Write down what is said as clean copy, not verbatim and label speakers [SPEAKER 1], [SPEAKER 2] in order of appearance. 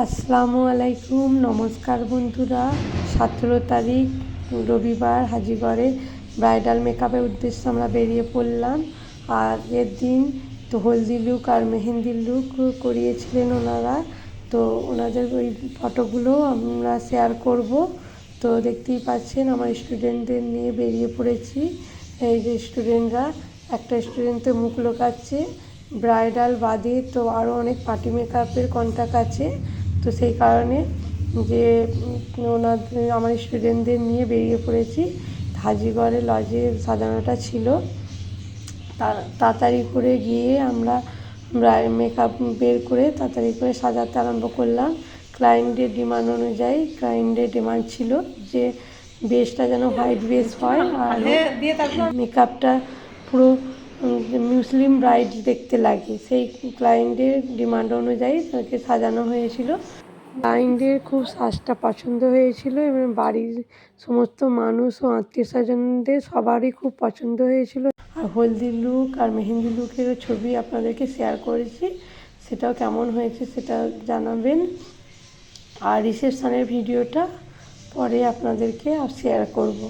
[SPEAKER 1] আসসালামু আলাইকুম, নমস্কার বন্ধুরা। 17 তারিখ রবিবার হাজিগড়ে ব্রাইডাল মেকআপের উদ্দেশ্যে আমরা বেরিয়ে পড়লাম। আর এর দিন তো হলদি লুক আর মেহেন্দি লুক করিয়েছিলেন ওনারা। তো ওনাদের ওই ফটোগুলো আমরা শেয়ার করব। তো দেখতেই পাচ্ছেন আমার স্টুডেন্টদের নিয়ে বেরিয়ে পড়েছি। এই যে স্টুডেন্টরা, একটা স্টুডেন্ট তো মুখ লুকাচ্ছে। ব্রাইডাল বাদে তো আরও অনেক পার্টি মেকআপের কন্ট্যাক্ট আছে। তো সেই কারণে যে আমার স্টুডেন্টদের নিয়ে বেরিয়ে পড়েছি। হাজিগড়ে লজে সাজানোটা ছিল, তাড়াতাড়ি করে গিয়ে আমরা মেকআপ বের করে তাড়াতাড়ি করে সাজাতে আরম্ভ করলাম। ক্লায়েন্টের ডিমান্ড অনুযায়ী, ক্লায়েন্টের ডিমান্ড ছিল যে বেসটা যেন হোয়াইট বেস হয় আর মেকআপটা পুরো মুসলিম ব্রাইড দেখতে লাগে। সেই ক্লায়েন্টের ডিমান্ড অনুযায়ী তাকে সাজানো হয়েছিল। ক্লায়েন্টের খুব সাজটা পছন্দ হয়েছিল এবং বাড়ির সমস্ত মানুষ ও আত্মীয় স্বজনদের সবারই খুব পছন্দ হয়েছিল। আর হলদি লুক আর মেহেন্দি লুকের ছবি আপনাদেরকে শেয়ার করেছি, সেটাও কেমন হয়েছে সেটা জানাবেন। আর রিসেপশনের ভিডিওটা পরে আপনাদেরকে শেয়ার করব।